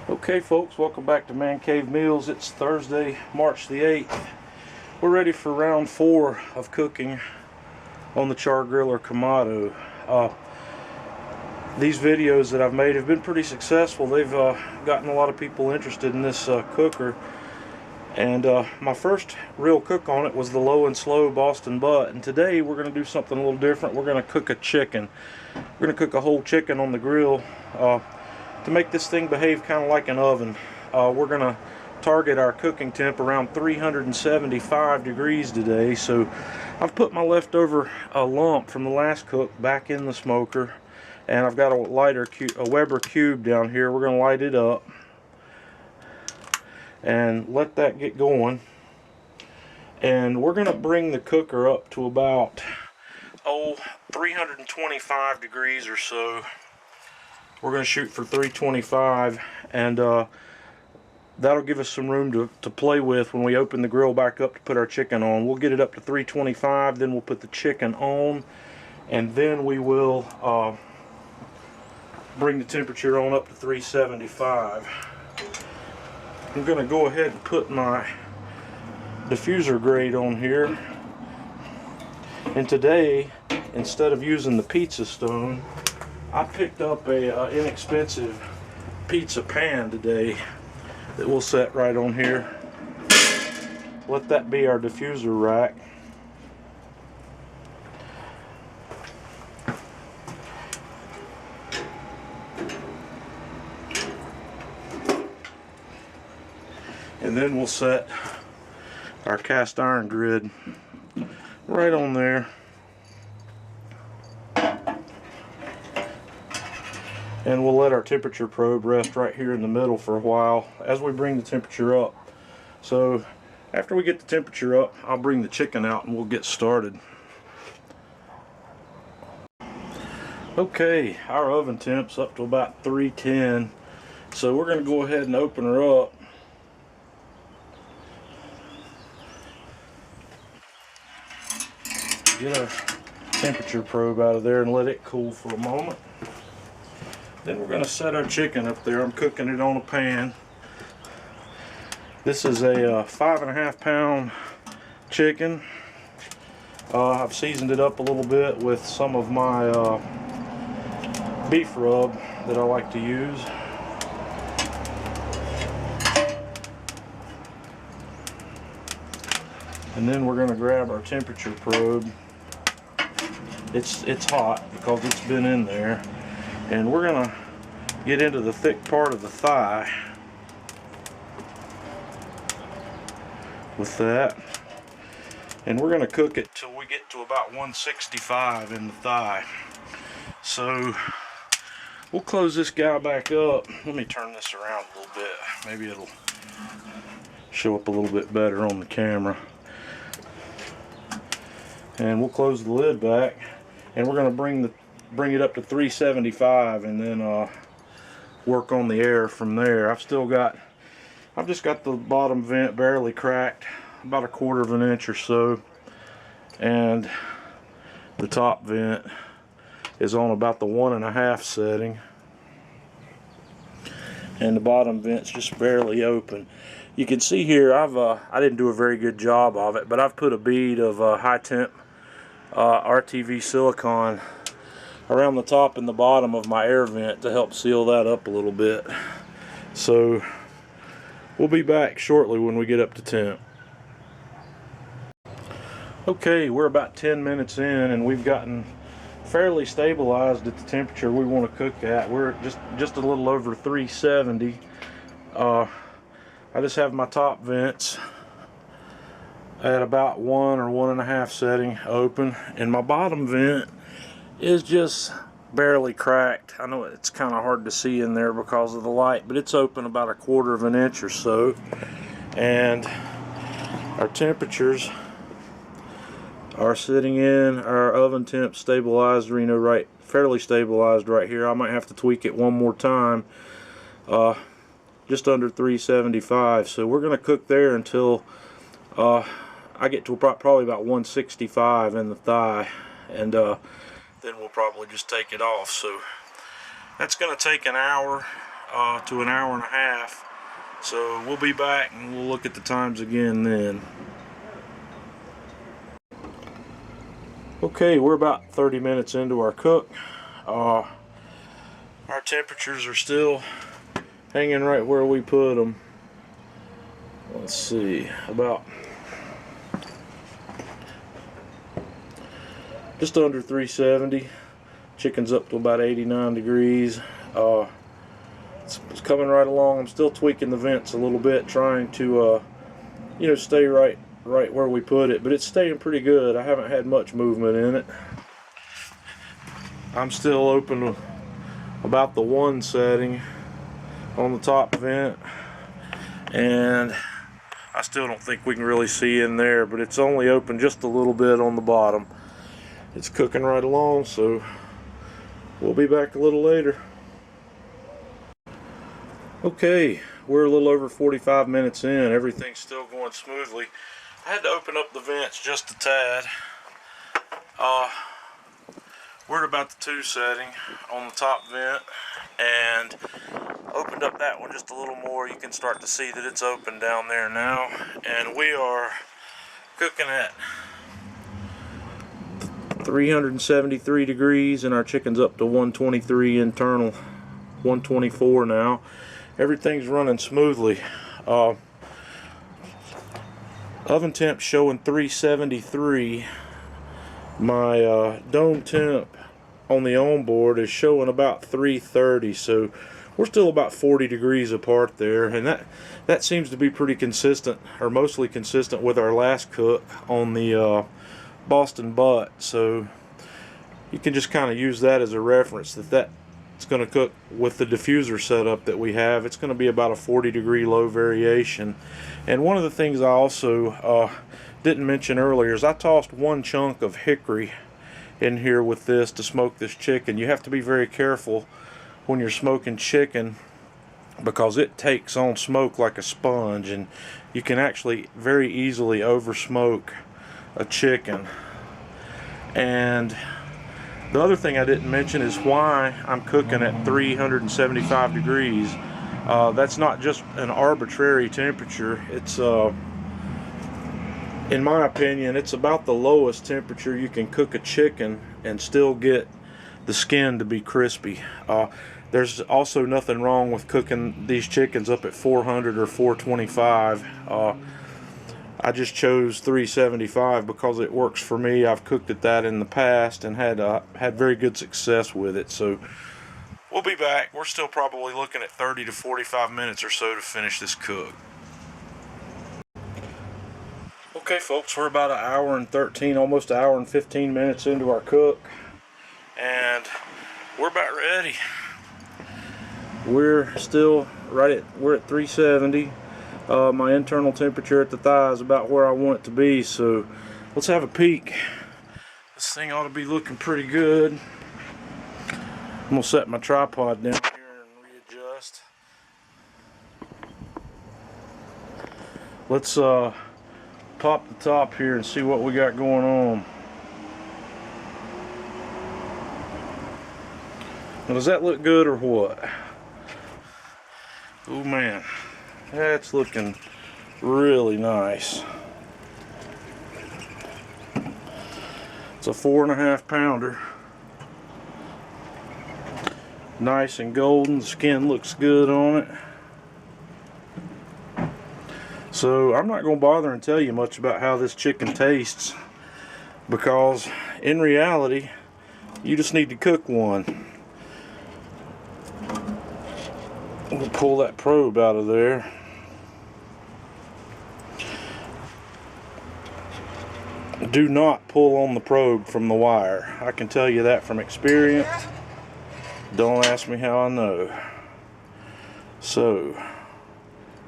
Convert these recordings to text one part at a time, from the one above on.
Okay folks, welcome back to Man Cave Meals. It's Thursday, March the 8th. We're ready for round 4 of cooking on the Char-Griller Kamado. These videos that I've made have been pretty successful. They've gotten a lot of people interested in this cooker. And my first real cook on it was the low and slow Boston butt. And today we're going to do something a little different. We're going to cook a chicken. We're going to cook a whole chicken on the grill. To make this thing behave kind of like an oven, we're going to target our cooking temp around 375 degrees today. So I've put my leftover lump from the last cook back in the smoker, and I've got a Weber cube down here. We're going to light it up and let that get going, and we're going to bring the cooker up to about 325 degrees or so. We're going to shoot for 325, and that'll give us some room to play with when we open the grill back up to put our chicken on. We'll get it up to 325, then we'll put the chicken on, and then we will bring the temperature on up to 375. I'm going to go ahead and put my diffuser grate on here, and today, instead of using the pizza stone, I picked up a inexpensive pizza pan today that we'll set right on here. Let that be our diffuser rack. And then we'll set our cast iron grid right on there. And we'll let our temperature probe rest right here in the middle for a while as we bring the temperature up. So after we get the temperature up, I'll bring the chicken out and we'll get started. Okay, our oven temp's up to about 310. So we're going to go ahead and open her up. Get our temperature probe out of there and let it cool for a moment. Then we're going to set our chicken up there. I'm cooking it on a pan. This is a 5.5 pound chicken. I've seasoned it up a little bit with some of my beef rub that I like to use. And then we're going to grab our temperature probe. It's hot because it's been in there. And we're going to get into the thick part of the thigh with that. And we're going to cook it till we get to about 165 in the thigh. So we'll close this guy back up. Let me turn this around a little bit. Maybe it'll show up a little bit better on the camera. And we'll close the lid back. And we're going to bring it up to 375 and then work on the air from there. I've just got the bottom vent barely cracked, about 1/4 of an inch or so, and the top vent is on about the 1.5 setting, and the bottom vent's just barely open. You can see here I didn't do a very good job of it, but I've put a bead of high temp RTV Silicone around the top and the bottom of my air vent to help seal that up a little bit. So we'll be back shortly when we get up to temp. Okay, we're about 10 minutes in and we've gotten fairly stabilized at the temperature we want to cook at. We're just a little over 370. I just have my top vents at about 1 or 1.5 setting open, and my bottom vent is just barely cracked. I know it's kind of hard to see in there because of the light, but it's open about 1/4 of an inch or so. And our temperatures are sitting in our oven temp stabilized, right, fairly stabilized right here. I might have to tweak it one more time. Just under 375. So we're going to cook there until I get to probably about 165 in the thigh, and then we'll probably just take it off. So that's going to take an hour. to an hour and a half. So we'll be back and we'll look at the times again then. Okay, we're about 30 minutes into our cook. Our temperatures are still hanging right where we put them. Let's see, about just under 370. Chicken's up to about 89 degrees. It's coming right along. I'm still tweaking the vents a little bit, trying to stay right where we put it, but it's staying pretty good. I haven't had much movement in it. I'm still open to about the 1 setting on the top vent, and I still don't think we can really see in there, but it's only open just a little bit on the bottom. It's cooking right along, so we'll be back a little later. Okay, we're a little over 45 minutes in. Everything's still going smoothly. I had to open up the vents just a tad. We're at about the 2 setting on the top vent, and opened up that one just a little more. You can start to see that it's open down there now, and we are cooking at 373 degrees, and our chicken's up to 123 internal, 124 now. Everything's running smoothly. Oven temp showing 373. My dome temp on the onboard is showing about 330, so we're still about 40 degrees apart there, and that seems to be pretty consistent, or mostly consistent with our last cook on the Boston butt. So you can just kind of use that as a reference, that it's going to cook with the diffuser setup that we have. It's going to be about a 40 degree low variation. And one of the things I also didn't mention earlier is I tossed 1 chunk of hickory in here with this to smoke this chicken. You have to be very careful when you're smoking chicken, because it takes on smoke like a sponge, and you can actually very easily over smoke a chicken. And the other thing I didn't mention is why I'm cooking at 375 degrees. That's not just an arbitrary temperature. It's in my opinion, it's about the lowest temperature you can cook a chicken and still get the skin to be crispy. There's also nothing wrong with cooking these chickens up at 400 or 425. I just chose 375 because it works for me. I've cooked at that in the past and had very good success with it. So we'll be back. We're still probably looking at 30 to 45 minutes or so to finish this cook. Okay folks, we're about an hour and 13, almost an hour and 15 minutes into our cook, and we're about ready. We're still we're at 370. My internal temperature at the thigh is about where I want it to be, so let's have a peek. This thing ought to be looking pretty good. I'm gonna set my tripod down here and readjust. Let's pop the top here and see what we got going on. Now, does that look good or what? Oh man, that's looking really nice. It's a 4.5 pounder. Nice and golden. The skin looks good on it. So I'm not going to bother and tell you much about how this chicken tastes, because in reality you just need to cook one. We'll pull that probe out of there. Do not pull on the probe from the wire. I can tell you that from experience. Don't ask me how I know. So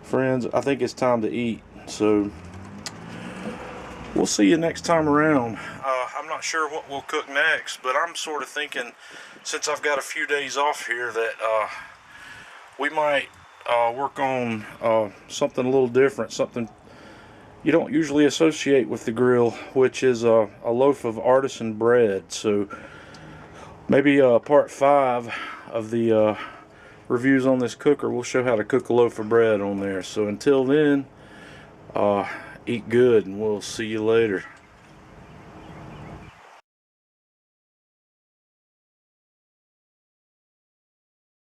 friends, I think it's time to eat, so we'll see you next time around. I'm not sure what we'll cook next, but I'm sort of thinking, since I've got a few days off here, that we might work on something a little different, something you don't usually associate with the grill, which is a loaf of artisan bread. So maybe part 5 of the reviews on this cooker. We'll show how to cook a loaf of bread on there. So until then, eat good, and we'll see you later.